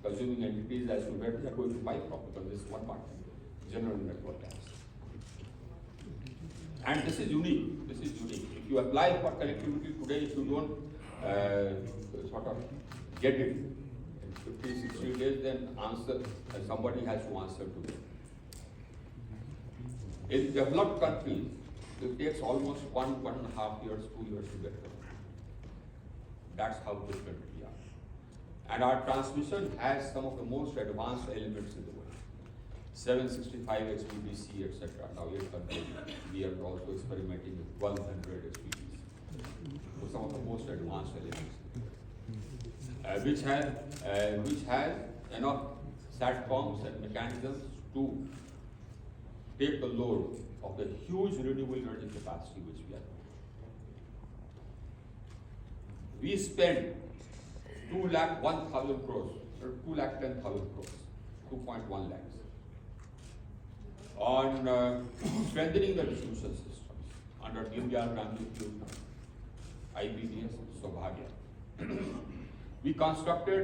consuming entities as to where they are going to buy from, because this is one part, general network tax. And this is unique, this is unique. If you apply for connectivity today, if you don't sort of get it in 50, 60 days, then somebody has to answer to it. In developed countries, it takes almost 1.5 years, 2 years to get it. That's how different we are. And our transmission has some of the most advanced elements in the world. 765 HVDC, etc. Now we are also experimenting with 1200 HVDC. So some of the most advanced elements, which has enough SATCOMs and mechanisms to take the load of the huge renewable energy capacity which we have. We spend 2,01,000 crores, or 2,10,000 crores, 2.1 lakhs, on strengthening the distribution systems under Dindayal Gandhi IPDS Saubhagya. We constructed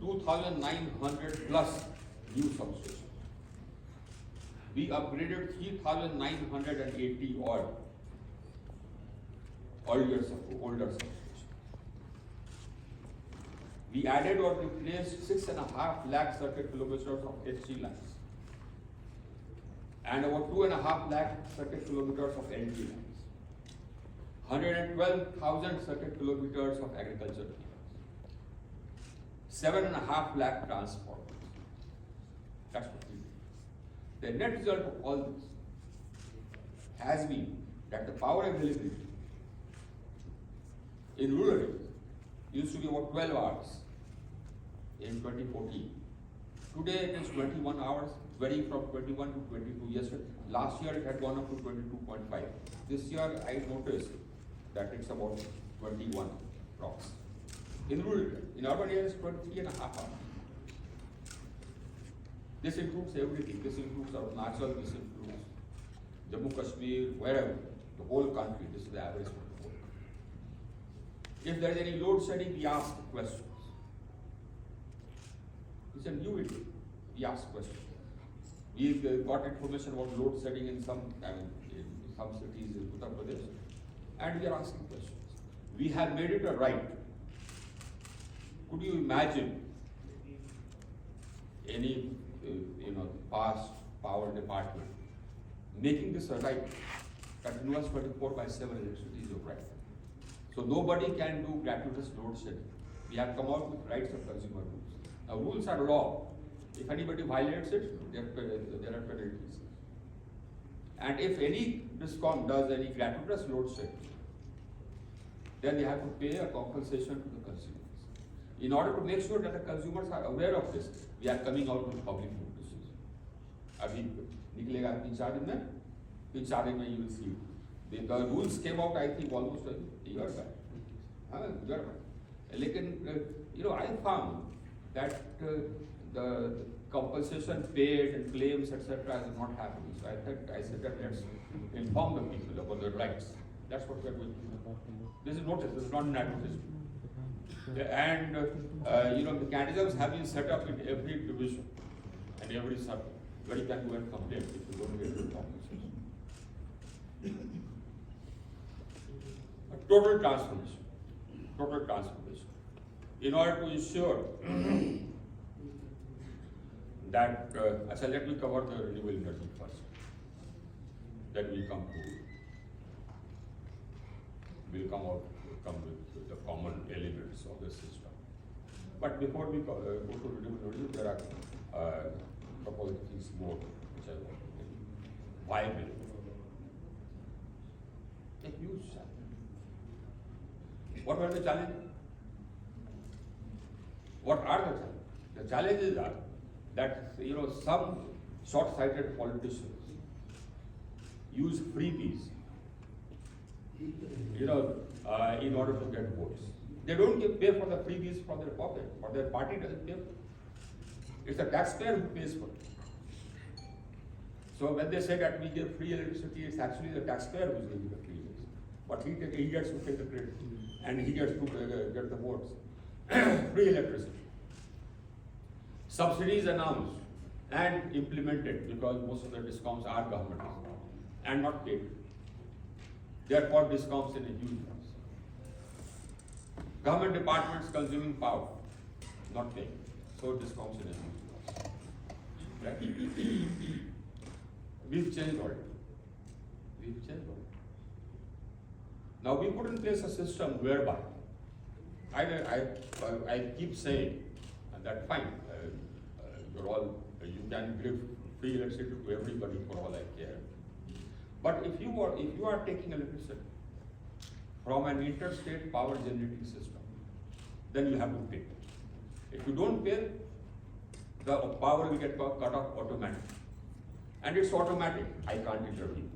2,900 plus new substations. We upgraded 3,980 odd older substations. We added or replaced 6.5 lakh circuit kilometers of HT lines and about 2.5 lakh circuit kilometers of LT lines, 112,000 circuit kilometers of agriculture lines, 7.5 lakh transformers. That's what we did. The net result of all this has been that the power availability in rural areas used to be about 12 hours in 2014. Today it is 21 hours, varying from 21 to 22 years. Last year it had gone up to 22.5. This year I noticed that it's about 21 approx. In rural area, in urban areas, 23.5 hours. This includes everything. This includes Arunachal, this includes Jammu Kashmir, wherever, the whole country. This is the average for the whole country. If there is any load shedding, we ask questions. It's a new idea. We ask questions. We got information about load shedding in some cities in Uttar Pradesh, and we are asking questions. We have made it a right. Could you imagine any past power department making this a right? Continuous 24/7 electricity is a right. So nobody can do gratuitous load shedding. We have come out with rights of consumer rules. Now rules are law. If anybody violates it, there are penalties. And if any DISCOM does any gratuitous load shedding, then they have to pay a compensation to the consumers. In order to make sure that the consumers are aware of this, we are coming out with public notices. Abhi niklega 3-4 din mein, 3-4 din mein you will see. The rules came out, I think, almost a year back. I found that the compensation paid and claims, etc., is not happening. So I said that let's inform the people about their rights. That's what we are going to do. This is notice. This is not an advertisement. And mechanisms have been set up in every division and every circle where you can go and complain if you don't get the compensation. Total transformation. In order to ensure that, let me cover the renewable energy first. Then we'll come with the common elements of the system. But before we go to renewable energy, there are a couple of things more which I want to tell you. Viability. A huge challenge. What were the challenges? What are the challenges? The challenges are that some short-sighted politicians use freebies in order to get votes. They don't pay for the freebies from their pocket, or their party doesn't pay for it. It's the taxpayer who pays for it. So when they say that we give free electricity, it's actually the taxpayer who's giving the free electricity. But he gets to take the credit, and he gets to get the votes. Free electricity. Subsidies announced and implemented, because most of the discounts are government and not paid. Therefore, discounts in a huge loss. Government departments consuming power, not paying. So discounts in a huge loss. Right? We've changed already. Now we put in place a system whereby I keep saying that fine, you can give free electricity to everybody for all I care. But if you are taking electricity from an interstate power generating system, then you have to pay. If you don't pay, the power will get cut off automatically. And it's automatic. I can't intervene.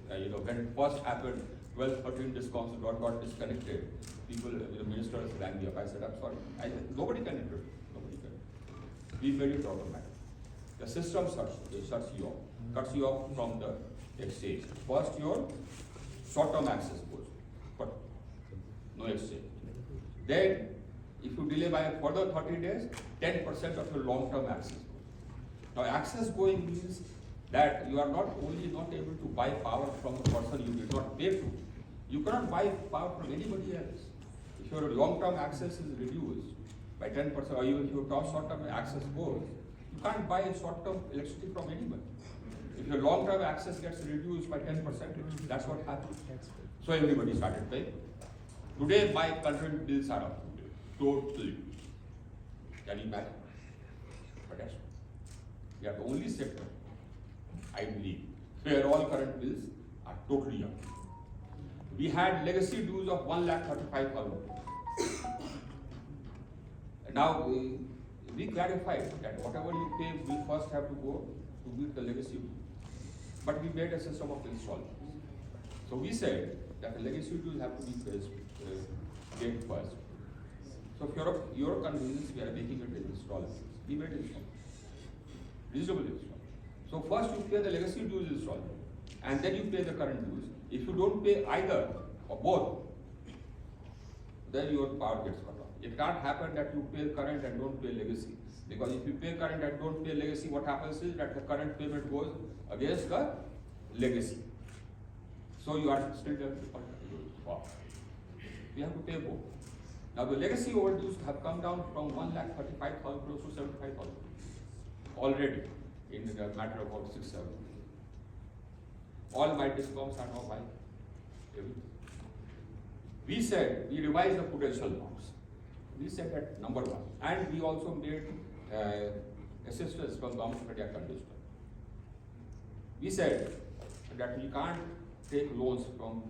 When it first happened, 12, 13 discounts got disconnected. People, the ministers rang me up. I said, I'm sorry. Nobody can intervene. We made it automatic. The system cuts you off from the exchange. First, your short-term access goes, but no exchange. Then, if you delay by a further 30 days, 10% of your long-term access goes. Now, access going means that you are not only not able to buy power from the person you did not pay to, you cannot buy power from anybody else. If your long-term access is reduced by 10%, or even if your short-term access goes, you can't buy short-term electricity from anybody. If your long-term access gets reduced by 10%, that's what happens. So everybody started paying. Today, my current bills are up. Totally. Can you imagine? But yes, we are the only sector, I believe, where all current bills are totally up. We had legacy dues of 1,35,000. Now we clarified that whatever you pay, we first have to go to meet the legacy due. But we made a system of installments. So we said that the legacy dues have to be paid first. So for your convenience, we are making it installments. We made installments. Reasonable installments. So first you pay the legacy dues installment, and then you pay the current dues. If you don't pay either or both, then your power gets cut off. It can't happen that you pay current and don't pay legacy. Because if you pay current and don't pay legacy, what happens is that the current payment goes against the legacy. So you are still off. We have to pay both. Now the legacy overdues have come down from 1,35,000 crores to 75,000 already in a matter of about 6-7 months. All my discounts are now buying everything. We said we revised the prudential norms. We said that number one, and we also made assistance from government of India conditional. We said that we can't take loans from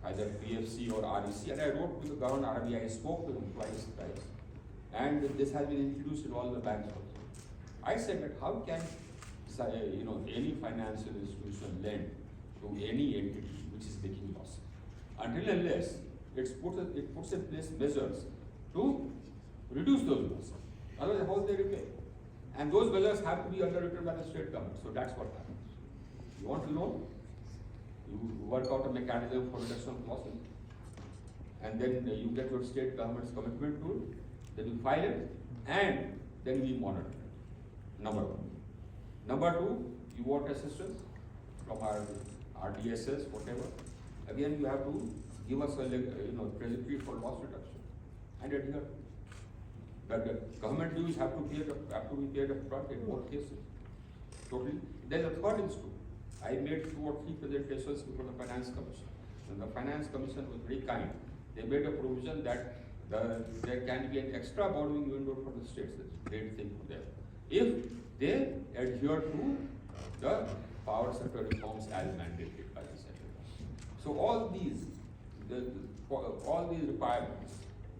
either PFC or REC, and I wrote to the governor RBI, I spoke to him twice, and this has been introduced in all the banks also. I said that how can any financial institution lend to any entity which is making loss, until unless it puts in place measures to reduce those losses. Otherwise, how will they repay? And those measures have to be underwritten by the state government. So that's what happens. You want to know? You work out a mechanism for reduction of losses, and then you get your state government's commitment to it. Then you file it, and then we monitor it. Number one. Number two, you want assistance from our RDSS, whatever. Again, you have to give us a trajectory for loss reduction and adhere. The government dues have to be paid up front in both cases. Totally. Then the third is true. I made 2 or 3 presentations before the Finance Commission. And the Finance Commission was very kind. They made a provision that there can be an extra borrowing window for the states. That's a great thing for them, if they adhere to the power sector reforms as mandated by the central government. So all these requirements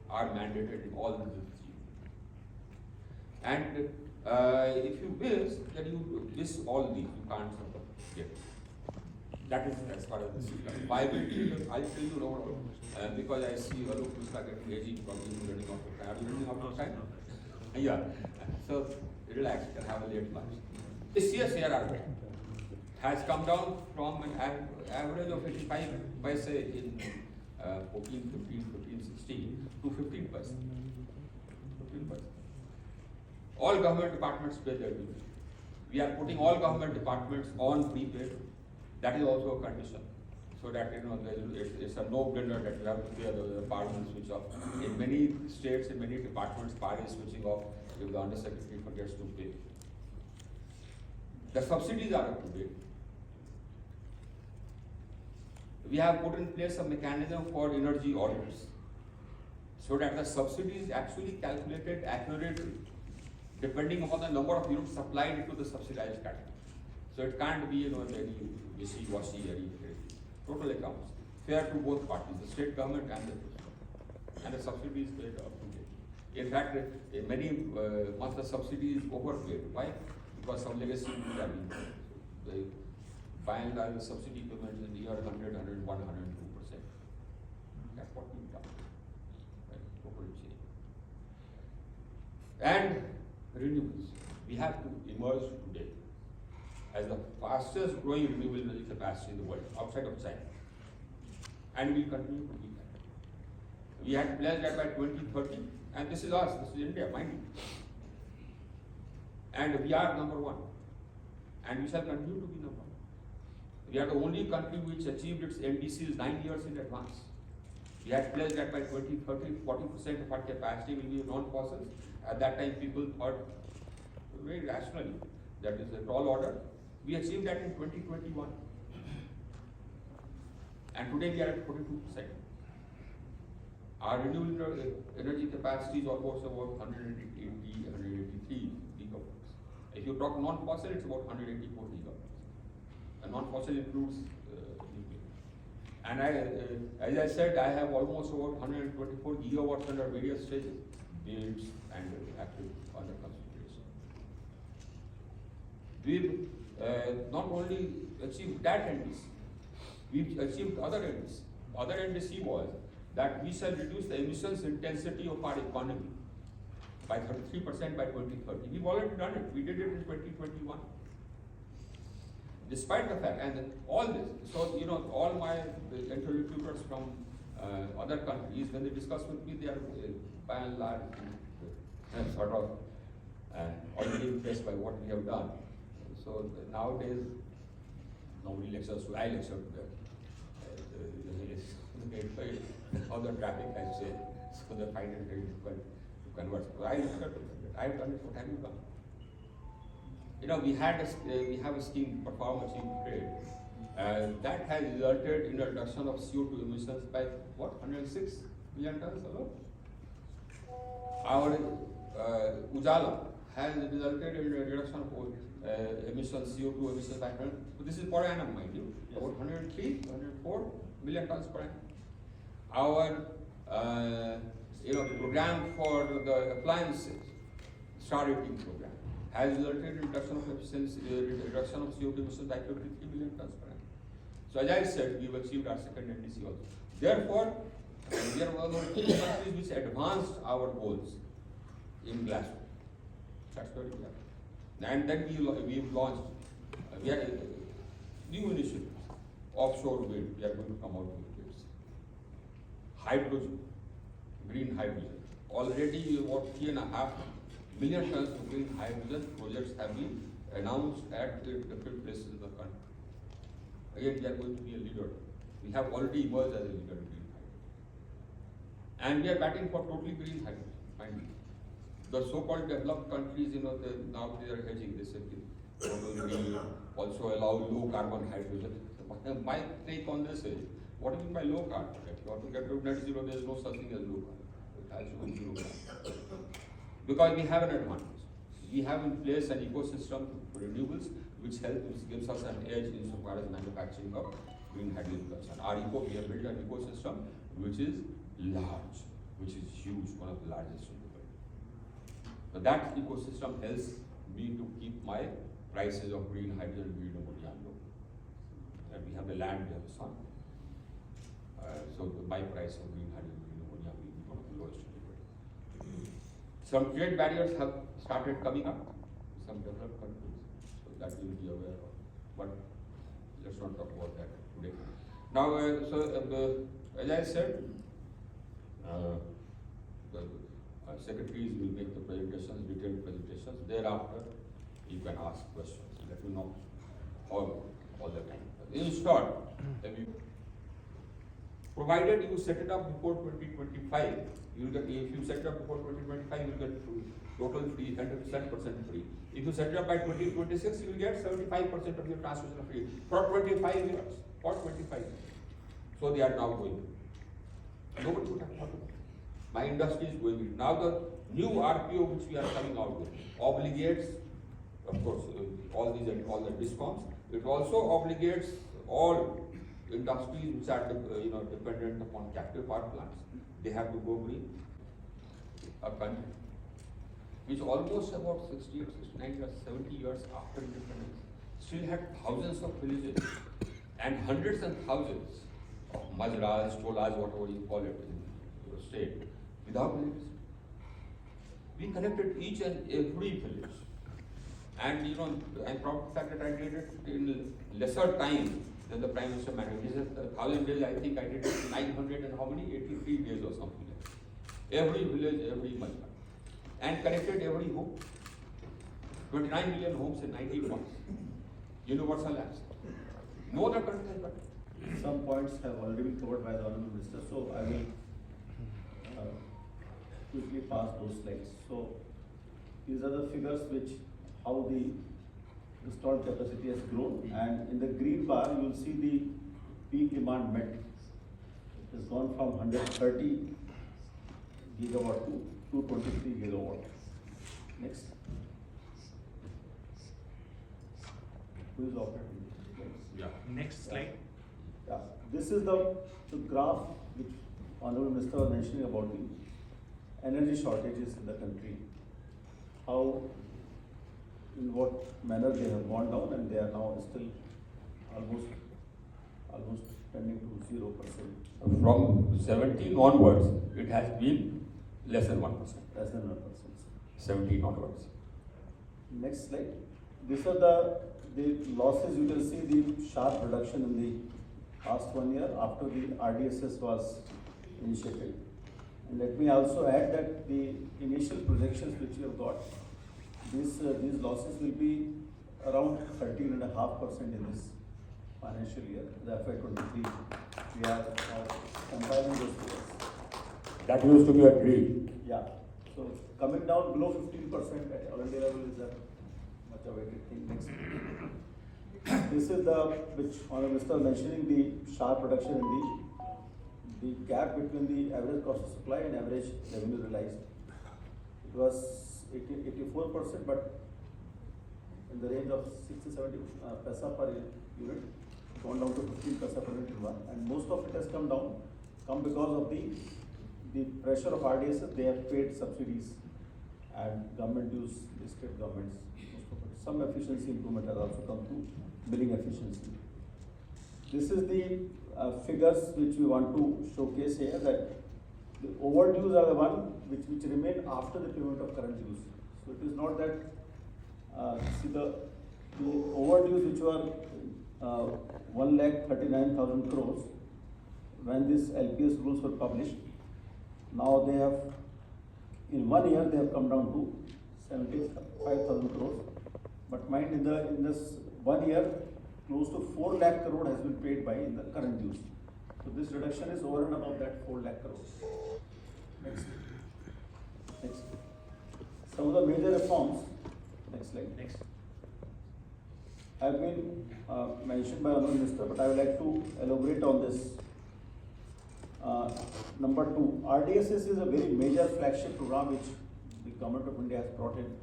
are mandated in all the 3. And if you miss, then you miss all these. You can't sort of get. That is as far as this is concerned. I'll tell you now, because I see Alok is getting aging from running out of time. Are you running out of time? Yeah. So relax, you can have a late lunch. This year's ARR has come down from an average of 85 paise in 14, 15, 16 to 15 paise. 15 paise. All government departments pay their dues. We are putting all government departments on prepaid. That is also a condition. So that it's a no-brainer that you have to pay the power will switch off. In many states, in many departments, power is switching off if the undersecretary forgets to pay. The subsidies are up to date. We have put in place a mechanism for energy audits, so that the subsidy is actually calculated accurately, depending upon the number of units supplied into the subsidized category. So it can't be very wishy-washy, very total accounts, fair to both parties, the state government and the subsidy is paid up to date. In fact, in many months the subsidy is overpaid. Why? Because some legacy rules are being paid. By and large, the subsidy payments in the year 100, 101, 102%. That's what we've done. Right? Total change. And renewables. We have to emerge today as the fastest growing renewable energy capacity in the world, outside of China. And we continue to be that. We had pledged that by 2030, and this is us, this is India, mind you. And we are number one. And we shall continue to be number one. We are the only country which achieved its NDCs 9 years in advance. We had pledged that by 2030, 40% of our capacity will be non-fossils. At that time, people thought very rationally that is a tall order. We achieved that in 2021. And today we are at 42%. Our renewable energy capacity is almost about 180, 183 gigawatts. If you talk non-fossil, it's about 184 gigawatts. And non-fossil includes nuclear. And as I said, I have almost about 124 gigawatts under various stages, bids and active under consideration. We've not only achieved that NDC, we've achieved other NDC. Other NDC was that we shall reduce the emissions intensity of our economy by 33% by 2030. We've already done it. We did it in 2021. Despite the fact, and all this, so all my interlocutors from other countries, when they discuss with me, they are by and large sort of already impressed by what we have done. So nowadays, nobody lectures to, I lecture to them. How the traffic has changed, so they find it very difficult to convert. So I lecture to them. I have done it. What have you done? We have a scheme, Perform, Achieve, Trade, that has resulted in a reduction of CO2 emissions by what, 106 million tons alone. Our Ujala has resulted in a reduction of emissions, CO2 emissions by 100. So this is per annum, mind you, about 103, 104 million tons per annum. Our program for the appliances, Star Rating program, has resulted in reduction of efficiency, reduction of CO2 emissions by 53 million tons per annum. So as I said, we've achieved our second NDC also. Therefore, we are one of the countries which advanced our goals in Glasgow. That's very clear. And then we've launched, we have new initiatives. Offshore wind, we are going to come out with this. Hydrogen, green hydrogen. Already about 3.5 million tons of green hydrogen projects have been announced at different places in the country. Again, we are going to be a leader. We have already emerged as a leader in green hydrogen. And we are batting for totally green hydrogen, finally. The so-called developed countries, now they are hedging. They said, we also allow low carbon hydrogen. My take on this is, what do you mean by low carbon? If you want to get to net zero, there is no such thing as low carbon. It has to be zero carbon. Because we have an advantage. We have in place an ecosystem for renewables which gives us an edge insofar as manufacturing of green hydrogen is concerned. We have built an ecosystem which is large, which is huge, one of the largest in the world. But that ecosystem helps me to keep my prices of green hydrogen and green ammonia low. And we have the land, we have the sun. So my price of green hydrogen and green ammonia will be one of the lowest in the world. Some trade barriers have started coming up in some developed countries, so that we will be aware of. But let's not talk about that today. Now, as I said, secretaries will make the presentations, detailed presentations. Thereafter, you can ask questions. Let me know all the time. In short, provided you set it up before 2025, you will get, if you set it up before 2025, you will get total free, 100% free. If you set it up by 2026, you will get 75% of your transmission free for 25 years. For 25 years. So they are now going. Nobody would have thought of it. My industry is going it. Now the new RPO which we are coming out with obligates, of course, all the discoms. It also obligates all industries which are dependent upon captive power plants. They have to go green. A country which almost about 60 or 69 years, 70 years after independence still had thousands of villages and hundreds and thousands of majras, tolas, whatever you call it in your state, without electricity. We connected each and every village. And I'm proud of the fact that I did it in lesser time than the Prime Minister managed. He said 1,000 days, I think I did it in 900 and how many? 83 days or something like that. Every village, every majra. And connected every home. 29 million homes in 19 months. Universal access. No other country has done it. Some points have already been covered by the Honourable Minister, so I will quickly pass those slides. So these are the figures which how the installed capacity has grown, and in the green bar you will see the peak demand met. It has gone from 130 gigawatt to 223 gigawatt. Next. Who is operating? Yeah. Next slide. Yeah. This is the graph which Honourable Minister was mentioning about the energy shortages in the country. How, in what manner they have gone down, and they are now still almost tending to 0%. From 17 onwards, it has been less than 1%. Less than 1%. 17 onwards. Next slide. These are the losses. You can see the sharp reduction in the past 1 year after the RDSS was initiated. And let me also add that the initial projections which we have got, these losses will be around 13.5% in this financial year, the FY23. We are compiling those figures. That used to be a dream. Yeah. So coming down below 15% at all India level is a much awaited thing. Next. This is which Honourable Minister was mentioning, the sharp reduction in the gap between the average cost of supply and average revenue realized. It was 84%, but in the range of 60 70 paisa per unit, gone down to 15 paisa per unit in one. And most of it has come because of the pressure of RDSS. They have paid subsidies and government dues, the state governments. Some efficiency improvement has also come through billing efficiency. This is the figures which we want to showcase here, that the overdues are the one which remain after the payment of current dues. So it is not that see the overdues which were 1,39,000 crores when these LPS rules were published. Now they have, in 1 year, they have come down to 75,000 crores. But mind, in this 1 year, close to 4 lakh crore has been paid by in the current dues. So this reduction is over and above that 4 lakh crore. Next. Some of the major reforms. Next slide. Next. Have been mentioned by Honourable Minister, but I would like to elaborate on this. Number 2, RDSS is a very major flagship program which the Government of India has brought in.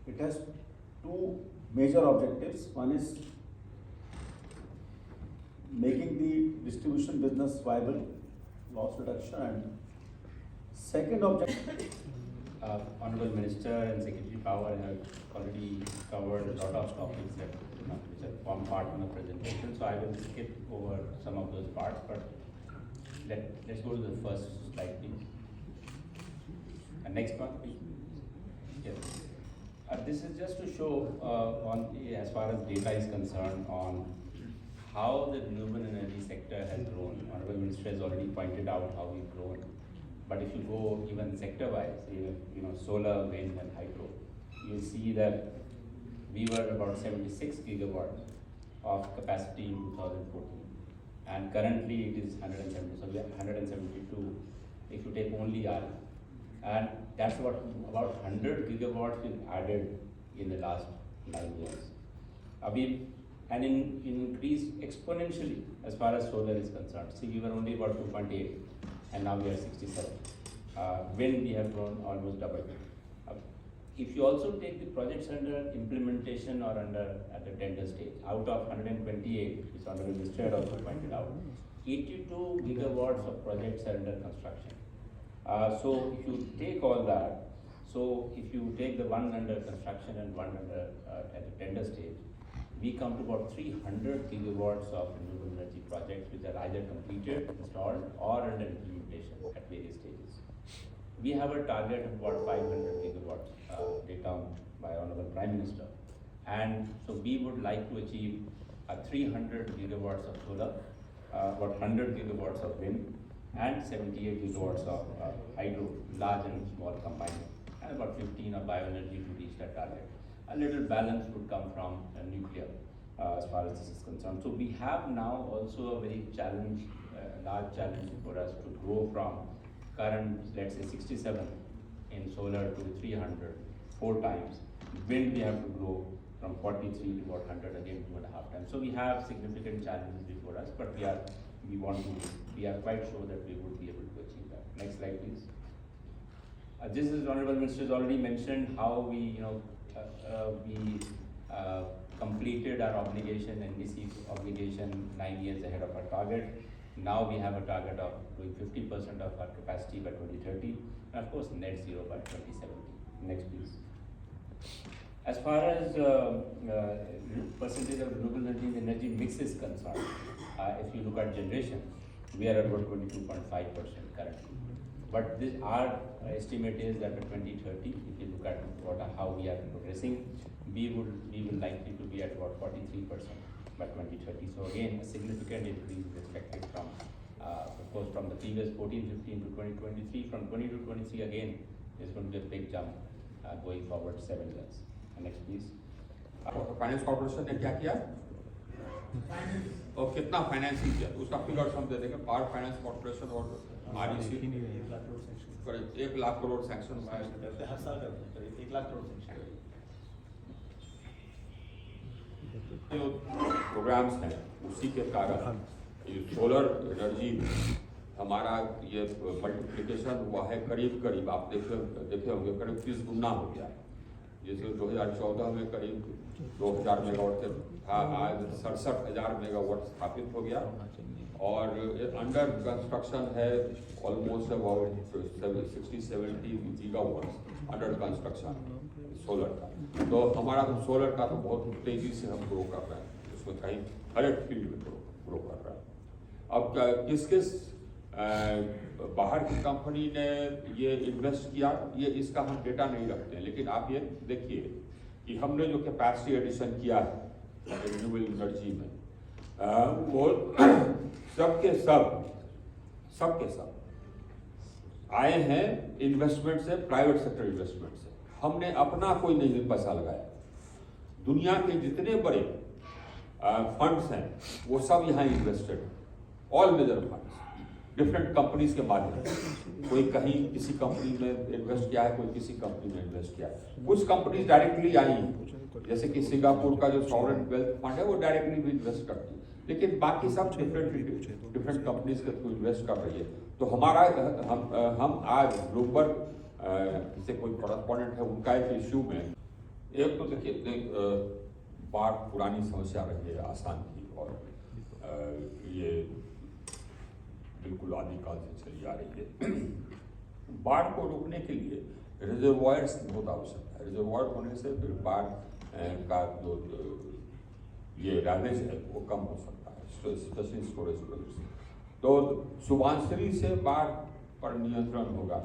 It has 2 major objectives. One is making the distribution business viable, loss reduction, and second objective. Honourable Minister and Secretary Power have already covered a lot of topics that which have formed part of the presentation. So I will skip over some of those parts, but let's go to the first slide, please. And next one, please. Yes. This is just to show as far as data is concerned on how the renewable energy sector has grown. Honourable Minister has already pointed out how we've grown. But if you go even sector-wise, even solar, wind, and hydro, you see that we were about 76 gigawatts of capacity in 2014, and currently it is 170. So we are 172 if you take only RE, and that's about 100 gigawatts we've added in the last 9 years. And increased exponentially as far as solar is concerned. See, we were only about 2.8, and now we are 67. Wind, we have grown almost double. If you also take the projects under implementation or at the tender stage, out of 128, which Honorable Minister had also pointed out, 82 gigawatts of projects are under construction. So if you take all that, so if you take the one under construction and one under at the tender stage, we come to about 300 gigawatts of renewable energy projects which are either completed, installed, or under implementation at various stages. We have a target of about 500 gigawatts laid down by Honorable Prime Minister, and so we would like to achieve 300 gigawatts of solar, about 100 gigawatts of wind, and 78 gigawatts of hydro, large and small combined, and about 15 of bioenergy to reach that target. A little balance would come from nuclear as far as this is concerned. So we have now also a very large challenge for us to grow from current, let's say 67 in solar to 300, 4 times. Wind we have to grow from 43 to about 100, again 2.5 times. So we have significant challenges before us, but we are quite sure that we would be able to achieve that. Next slide, please. This is Honorable Minister has already mentioned how we completed our obligation, NDC obligation 9 years ahead of our target. Now we have a target of doing 50% of our capacity by 2030, and of course net zero by 2070. Next, please. As far as percentage of renewable energy in the energy mix is concerned, if you look at generation, we are at about 22.5% currently. But our estimate is that by 2030, if you look at how we are progressing, we will likely to be at about 43% by 2030. So again, a significant increase is expected from, of course, from the previous 14-15 to 2023. From 20 to 23 again, is going to be a big jump going forward 7 years. Next, please. Finance corporation ने क्या किया और कितना financing किया उसका figure हम दे देंगे। Power finance corporation और आरईसी करीब 1 लाख करोड़ सैंक्शन हुआ है हर साल करते हैं 1 लाख करोड़ सैंक्शन। जो प्रोग्राम्स हैं उसी के कारण ये सोलर एनर्जी हमारा ये मल्टीप्लिकेशन हुआ है करीब आप देखे होंगे करीब 30 गुना हो गया। जैसे 2014 में करीब 2000 मेगावाट था, आज 67,000 मेगावाट स्थापित हो गया और अंडर कंस्ट्रक्शन है almost about 60-70 gigawatt under construction solar का। तो हमारा तो सोलर का तो बहुत तेजी से हम ग्रो कर रहे हैं, उसमें कहीं हर एक फील्ड में ग्रो कर रहे हैं। अब किस बाहर की कंपनी ने ये इन्वेस्ट किया, ये इसका हम डेटा नहीं रखते हैं, लेकिन आप ये देखिए कि हमने जो कैपेसिटी एडिशन किया है रिन्यूएबल एनर्जी में वो सबके सब आए हैं इन्वेस्टमेंट से, प्राइवेट सेक्टर इन्वेस्टमेंट से। हमने अपना कोई नहीं पैसा लगाया। दुनिया के जितने बड़े फंड्स हैं वो सब यहाँ invested, all major funds different companies के माध्यम से। कोई कहीं किसी कंपनी में इन्वेस्ट किया है, कोई किसी कंपनी में इन्वेस्ट किया है। कुछ कंपनीज डायरेक्टली आई हैं, जैसे कि सिंगापुर का जो सॉवरेन वेल्थ फंड है वो डायरेक्टली भी इन्वेस्ट करती है, लेकिन बाकी सब डिफरेंट कंपनीज के थ्रू इन्वेस्ट कर रही है। तो हमारा हम आज ग्लोबल से कोई कॉरेस्पॉन्डेंट है उनका एक इश्यू में एक तो देखिए बाढ़ पुरानी समस्या रही है आसाम की और ये बिल्कुल आदिकाल से चली आ रही है। बाढ़ को रोकने के लिए रिजर्वायर्स की बहुत आवश्यकता है। रिजर्वायर होने से फिर बाढ़ का जो ये डैमेज है वो कम हो सकता है, स्पेशली स्टोरेज वजह से। तो सुबांसरी से बाढ़ पर नियंत्रण होगा,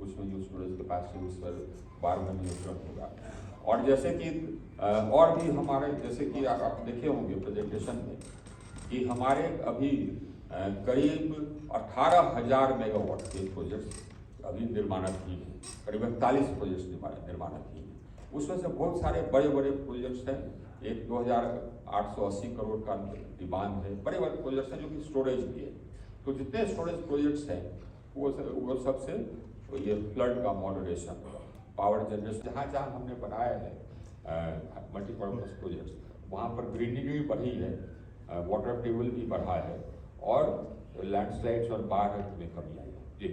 उसमें जो स्टोरेज कैपेसिटी उस पर बाढ़ में नियंत्रण होगा। और जैसे कि और भी हमारे जैसे कि आप देखे होंगे प्रेजेंटेशन में कि हमारे अभी करीब 18,000 मेगावाट के प्रोजेक्ट्स अभी निर्माणाधीन हैं, करीब 41 प्रोजेक्ट्स निर्माणाधीन हैं। उसमें से बहुत सारे बड़े बड़े प्रोजेक्ट्स हैं, एक 2,880 करोड़ का डिमांड है, बड़े बड़े प्रोजेक्ट्स हैं जो कि स्टोरेज भी है। तो जितने स्टोरेज प्रोजेक्ट्स हैं वो सबसे ये फ्लड का मॉडरेशन, पावर जनरेशन, जहाँ जहाँ हमने बनाया है मल्टीपर्पज प्रोजेक्ट्स, वहाँ पर ग्रीनरी भी बढ़ी है, वाटर टेबल भी बढ़ा है और लैंडस्लाइड्स और बाढ़ में कमी आई है। जी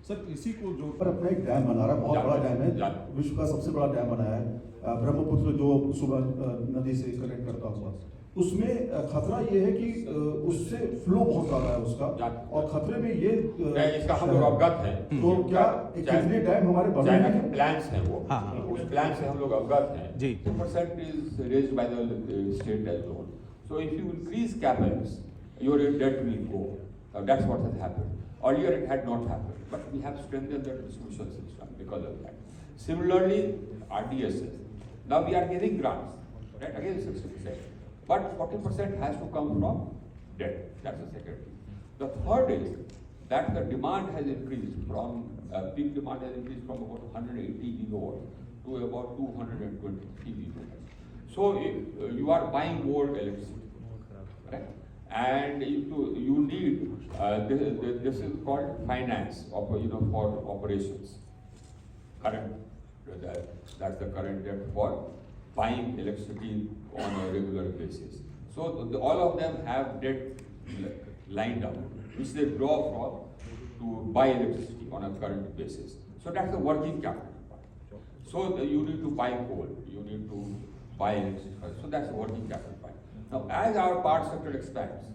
सर, इसी को जो पर अपना एक डैम बना रहा है, बहुत बड़ा डैम है, विश्व का सबसे बड़ा डैम बनाया है ब्रह्मपुत्र, जो सुबह नदी से कनेक्ट करता हुआ। उसमें खतरा ये है कि उससे फ्लो बहुत ज्यादा है उसका, और खतरे में ये इसका हम लोग अवगत हैं। तो क्या कितने डैम हमारे बने हैं, प्लान्स हैं वो, उस प्लान से हम लोग अवगत हैं। 2% is raised by the state as loan, so if you increase capex your debt will go. That's what has happened. Earlier it had not happened, but we have strengthened the distribution system because of that. Similarly, RDSS. Now we are giving grants, right? Again 60%, but 40% has to come from debt. That's the second thing. The third is that the demand has increased from peak demand has increased from about 180 gigawatts to about 223 gigawatts. So you are buying more electricity, right? And you need this is called finance for operations. That's the current debt for buying electricity on a regular basis. So all of them have debt lined up, which they draw from to buy electricity on a current basis. So that's the working capital part. So you need to buy coal, you need to buy electricity. So that's the working capital part. Now, as our power sector expands,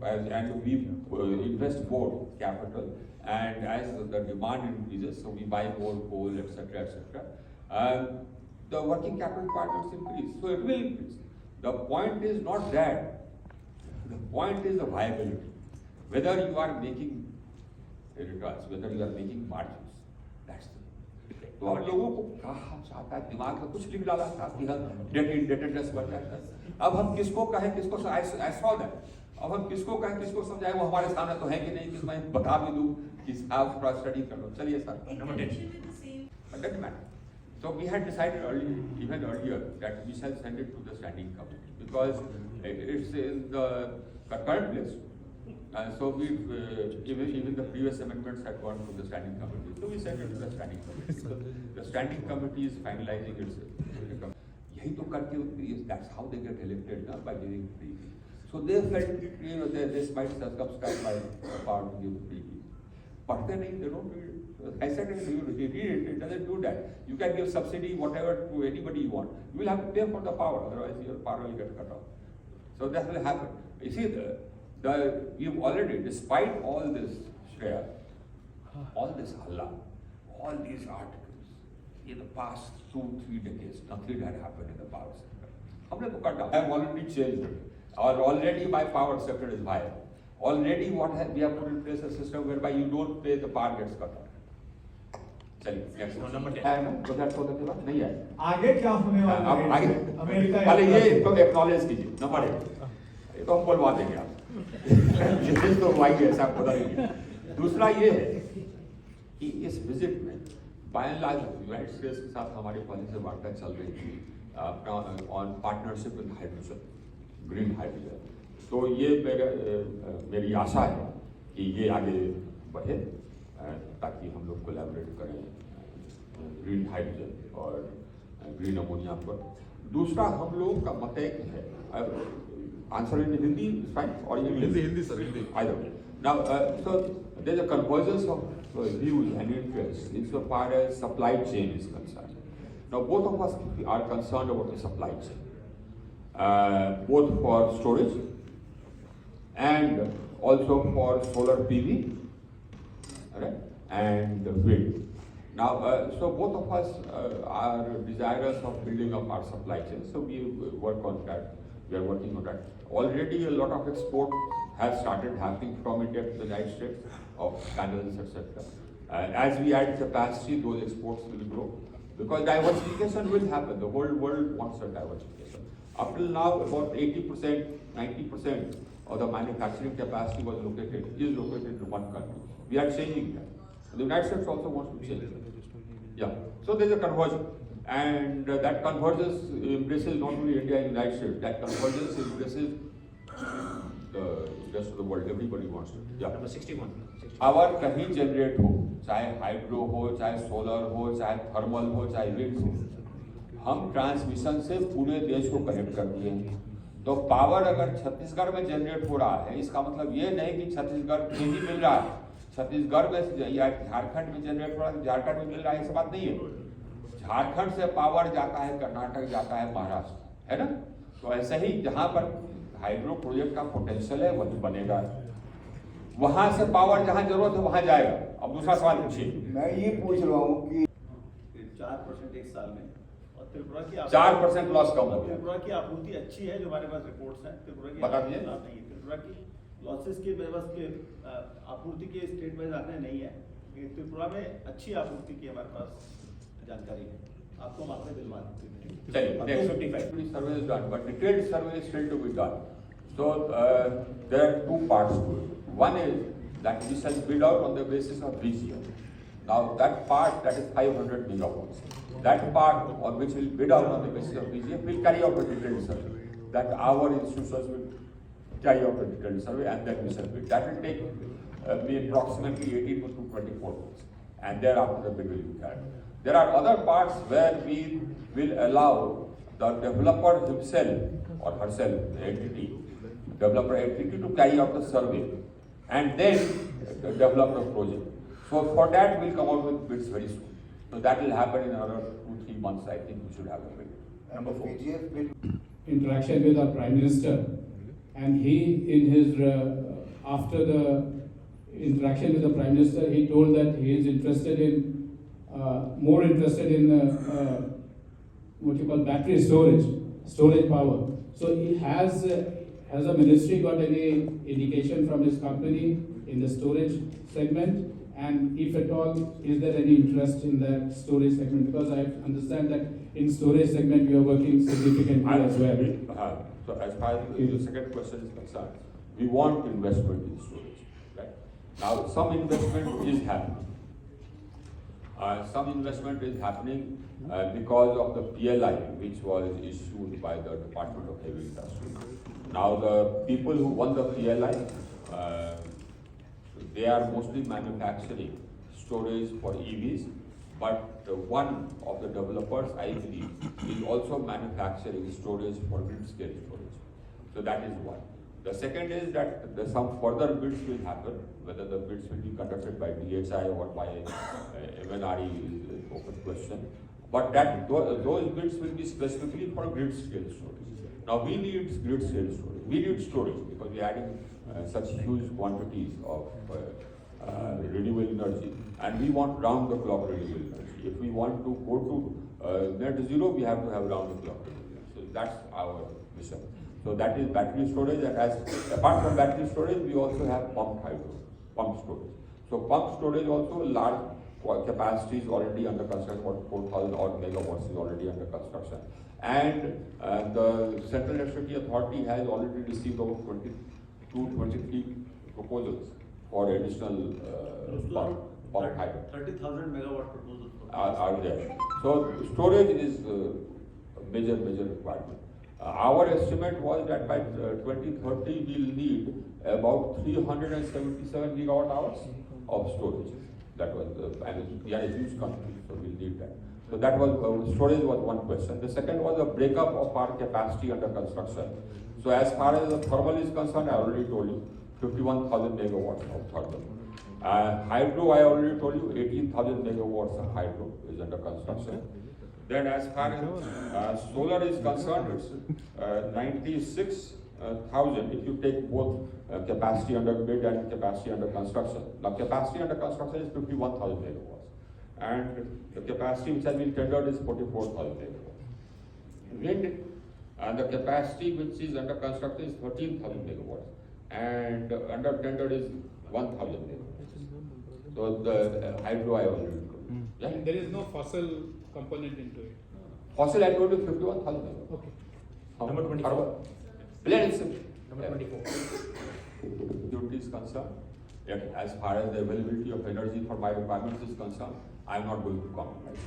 and we invest more capital, and as the demand increases, so we buy more coal, etc., etc., the working capital part will increase. So it will increase. The point is not that. The point is the viability. Whether you are making returns, whether you are making margins. That's the. तो हम लोगों को कहा चाहता है, दिमाग में कुछ लिख डाला था कि हम डेट इंडेटेडनेस बढ़ जाता है। अब हम किसको कहें, किसको I saw that. अब हम किसको कहें, किसको समझाएं, वो हमारे सामने तो है कि नहीं, कि मैं बता भी दूं कि आप थोड़ा स्टडी कर लो। चलिए sir, number 10. So we had decided even earlier that we shall send it to the standing committee because it's in the current list. So we even the previous amendments had gone to the standing committee. So we sent it to the standing committee. So the standing committee is finalizing its. यही तो करके that's how they get elected now, by giving free. So they felt this might circumscribe my power to give free. पढ़ते नहीं, they don't read it. I said you read it, it doesn't do that. You can give subsidy whatever to anybody you want. You will have to pay for the power, otherwise your power will get cut off. So that will happen. You see, you've already, despite all this Shreya, all this Bhalla, all these articles, in the past 2-3 decades, nothing had happened in the power sector. हमने तो cut down. I have already changed it. Already my power sector is higher. Already we have put in place a system whereby you don't pay, the power gets cut off. चलिए number 10 तो that's होता है नहीं है आगे क्या होने वाला है आगे अमेरिका पहले ये तो एक्नॉलेज कीजिए नंबर 1 ये तो हम बोलवा देंगे आप ये तो वाई ऐसा पता नहीं है। दूसरा ये है कि इस विजिट में by and large United States के साथ हमारी पॉलिसी वार्ता चल रही थी on partnership with hydrogen, green hydrogen. तो ये मेरी आशा है कि ये आगे बढ़े ताकि हम लोग कोलैबोरेट करें ग्रीन हाइड्रोजन और ग्रीन अमोनिया पर। दूसरा हम लोगों का मत एक है, आंसर इन हिंदी फाइन और Hindi sir Hindi either way. Now, so there's a convergence of views and interests insofar as supply chain is concerned. Now, both of us are concerned about the supply chain, both for storage and also for solar PV, right, and wind. Now, so both of us are desirous of building up our supply chain, so we work on that. We are working on that. Already a lot of export has started happening from India to the United States of panels, etc. As we add capacity, those exports will grow because diversification will happen. The whole world wants a diversification. Up till now, about 80%, 90% of the manufacturing capacity is located in one country. We are changing that. The United States also wants to change that. Yeah. So there is a conversion. And that convergence embraces not only India and United States, that convergence embraces the rest of the world. Everybody wants it. Yeah. Number 61. Our कहीं generate हो, चाहे hydro हो, चाहे solar हो, चाहे thermal हो, चाहे wind हो, हम ट्रांसमिशन से पूरे देश को कनेक्ट कर दिए हैं। तो पावर अगर छत्तीसगढ़ में जनरेट हो रहा है, इसका मतलब ये नहीं कि छत्तीसगढ़ में ही मिल रहा है, छत्तीसगढ़ में या झारखंड में जनरेट हो रहा है, झारखंड में मिल रहा है, ऐसी बात नहीं है। झारखंड से पावर जाता है कर्नाटक, जाता है महाराष्ट्र, है ना। तो ऐसे ही जहाँ पर हाइड्रो प्रोजेक्ट का पोटेंशियल है वही बनेगा, वहां से पावर जहां जरूरत है वहां जाएगा। अब दूसरा सवाल पूछिए। मैं ये पूछ रहा हूँ कि 4% एक साल में और त्रिपुरा की 4% लॉस कम हो गया। त्रिपुरा की आपूर्ति अच्छी है, जो हमारे पास रिपोर्ट्स हैं। त्रिपुरा की बता दीजिए। नहीं है, त्रिपुरा की लॉसेस की व्यवस्था आपूर्ति के स्टेट वाइज आंकड़े नहीं है। त्रिपुरा में अच्छी आपूर्ति की हमारे पास जानकारी है, आपको हम आंकड़े दिलवा देते हैं। चलिए, next 55 survey is done, but detailed survey is still to be done. So there are two parts to it. One is that we shall bid out on the basis of region. Now that part, that is 500 megawatts. That part on which we'll bid out on the basis of region, we'll carry out a detailed survey. That our institutions will carry out a detailed survey and then we shall bid. That will take be approximately 18 to 24 months, and thereafter the bid will be carried. There are other parts where we will allow the developer himself or herself, the entity, developer entity to carry out the survey and then develop the project. So for that we'll come out with bids very soon. So that will happen in another 2-3 months. I think we should have a bid. Number 4. Interaction with our Prime Minister, and he, in his after the interaction with the Prime Minister, he told that he is interested in more interested in what you call battery storage power. So he has the ministry got any indication from his company in the storage segment? And if at all, is there any interest in that storage segment? Because I understand that in storage segment you are working significantly as well. So as far as the second question is concerned, we want investment in storage. Right? Now some investment is happening. Some investment is happening because of the PLI which was issued by the Department of Heavy Industry. Now the people who won the PLI, they are mostly manufacturing storage for EVs, but one of the developers, I believe, is also manufacturing storage for grid scale storage. So that is one. The second is that some further bids will happen, whether the bids will be conducted by DHI or by MNRE is an open question. But that those bids will be specifically for grid scale storage. Now we need grid scale storage. We need storage because we are adding such huge quantities of renewable energy, and we want round the clock renewable energy. If we want to go to net zero, we have to have round the clock renewable energy. So that's our mission. So that is battery storage, and as apart from battery storage, we also have pump storage. So pump storage also large capacity is already under construction. About 4,000 odd megawatts is already under construction, and the Central Electricity Authority has already received about 23 proposals for additional pump hydro. 30,000 megawatt proposals Are there. So storage is a major requirement. Our estimate was that by 2030 we'll need about 377 gigawatt hours of storage. That was, and we are a huge country, so we'll need that. So that was, storage was one question. The second was the breakup of our capacity under construction. So as far as the thermal is concerned, I already told you, 51,000 megawatts of thermal. Hydro, I already told you, 18,000 megawatts of hydro is under construction. Then as far as solar is concerned, it's 96,000 if you take both capacity under bid and capacity under construction. Now capacity under construction is 51,000 megawatts, and the capacity which has been tendered is 44,000 megawatts. Wind, and the capacity which is under construction is 13,000 megawatts, and under tender is 1,000 megawatts. So the hydro I already told you. Yeah? And there is no fossil component into it. Fossil I told you 51,000 megawatts. Okay. Number 24. Plain and simple. Number 24. Security is concerned, as far as the availability of energy for my requirements is concerned, I am not going to compromise.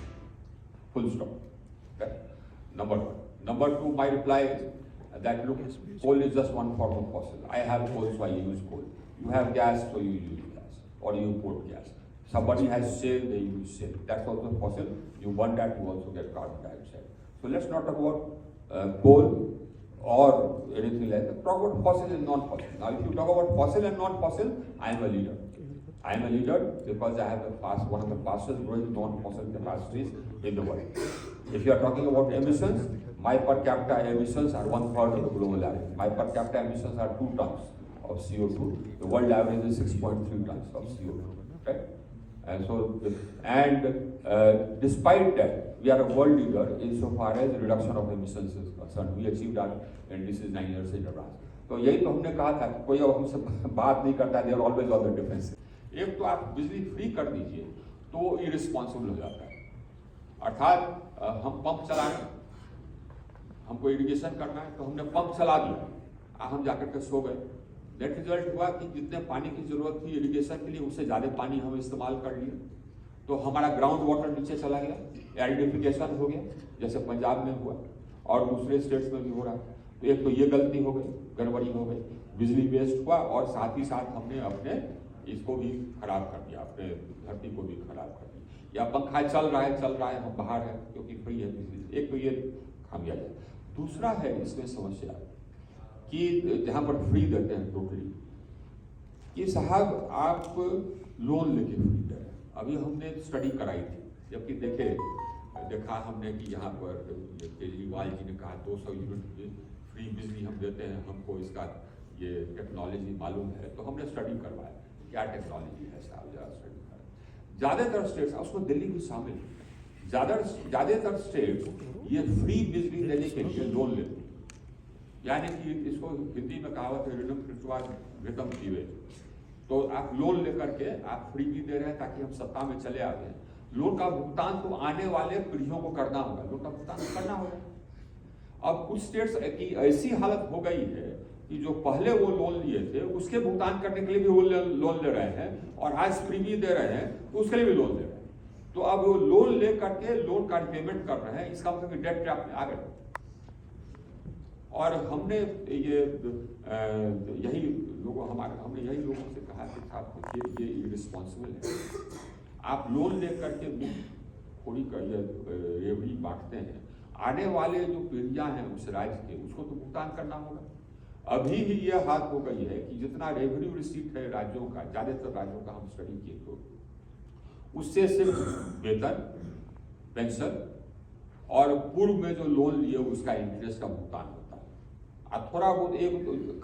Full stop. Okay. Number one. Number two, my reply is that look, coal is just one form of fossil. I have coal, so I use coal. You have gas, so you use gas, or you import gas. Somebody has shale, they use shale. That's also fossil. You burn that, you also get carbon dioxide. So let's not talk about coal or anything like that. Talk about fossil and non-fossil. Now, if you talk about fossil and non-fossil, I am a leader. I am a leader because I have one of the fastest growing non-fossil capacities in the world. If you are talking about emissions, my per capita emissions are 1/3 of the global average. My per capita emissions are 2 tons of CO2. The world average is 6.3 tons of CO2. Okay? And so, despite that, we are a world leader insofar as reduction of emissions is concerned. We achieved that, and this is 9 years in advance. तो यही तो हमने कहा था कि कोई अब हमसे बात नहीं करता, they are always on the defensive. एक तो आप बिजली फ्री कर दीजिए तो इररिस्पॉन्सिबल हो जाता है। अर्थात हम पंप चला रहे हैं, हमको इरिगेशन करना है तो हमने पंप चला दिया, हम जाकर के सो गए। नेट रिजल्ट हुआ कि जितने पानी की जरूरत थी इरिगेशन के लिए उससे ज़्यादा पानी हम इस्तेमाल कर लिए, तो हमारा ग्राउंड वाटर नीचे चला गया, एरिडिफिकेशन हो गया, जैसे पंजाब में हुआ और दूसरे स्टेट्स में भी हो रहा है। तो एक तो ये गलती हो गई, गड़बड़ी हो गई, बिजली वेस्ट हुआ और साथ ही साथ हमने अपने इसको भी खराब कर दिया, अपने धरती को भी खराब कर दिया। या पंखा चल रहा है, हम बाहर हैं क्योंकि फ्री है बिजली। एक तो ये खामियाजा है। दूसरा है इसमें समस्या कि जहाँ पर फ्री देते हैं टोटली, कि साहब आप लोन लेके फ्री दे रहे हैं। अभी हमने स्टडी कराई थी, जबकि देखा हमने कि यहाँ पर केजरीवाल जी ने कहा 200 यूनिट फ्री बिजली हम देते हैं, हमको इसका ये टेक्नोलॉजी मालूम है, तो हमने स्टडी करवाया क्या टेक्नोलॉजी है साहब, जरा स्टडी करें। ज़्यादातर स्टेट्स, उसमें दिल्ली भी शामिल है, ज़्यादातर स्टेट ये फ्री बिजली देने के लिए लोन लेते हैं। यानी कि इसको हिंदी में कहावत है घृतम पीवे, तो आप लोन लेकर के आप फ्री भी दे रहे हैं ताकि हम सत्ता में चले आते हैं। लोन का भुगतान तो आने वाले पीढ़ियों को करना होगा, लोन का भुगतान तो करना होगा। अब कुछ स्टेट्स की ऐसी हालत हो गई है कि जो पहले वो लोन लिए थे उसके भुगतान करने के लिए भी वो लोन ले रहे हैं, और आज फ्री भी दे रहे हैं तो उसके लिए भी लोन ले रहे हैं। तो अब वो लोन ले करके लोन का पेमेंट कर रहे हैं, इसका मतलब डेट ट्रैप में आ गए। और हमने हमने यही लोगों से कहा कि साहब ये इररिस्पॉन्सिबल है। आप लोन ले करके थोड़ी रेवड़ी बांटते हैं, आने वाले जो पीढ़ियां हैं उस राज्य के, उसको तो भुगतान करना होगा। अभी ही यह हाथ हो गई है कि जितना रेवेन्यू रिसीट है राज्यों का, ज़्यादातर राज्यों का हम स्टडी किए तो उससे सिर्फ वेतन, पेंशन और पूर्व में जो लोन लिए उसका इंटरेस्ट का भुगतान होता है। और थोड़ा बहुत एक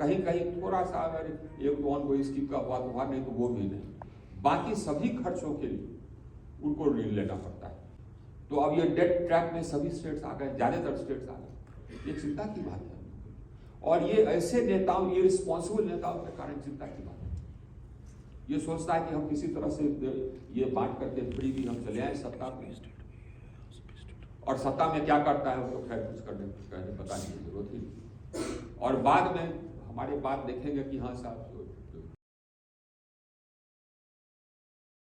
कहीं थोड़ा सा अगर एक तो ऑन स्कीम का हुआ तो हुआ, नहीं तो वो भी नहीं। बाकी सभी खर्चों के लिए उनको ऋण लेना पड़ता है। तो अब ये डेट ट्रैप में सभी स्टेट्स आ गए, ज़्यादातर स्टेट्स आ गए। ये चिंता की बात है, और ये ऐसे नेताओं, ये रिस्पॉन्सिबल नेताओं के कारण चिंता की बात है। ये सोचता है कि हम किसी तरह से ये बांट करके फ्री भी हम चले आए सत्ता में, और सत्ता में क्या करता है वो तो खैर कुछ कहने बताने की जरूरत ही नहीं। और बाद में हमारे बात देखेंगे कि हाँ साहब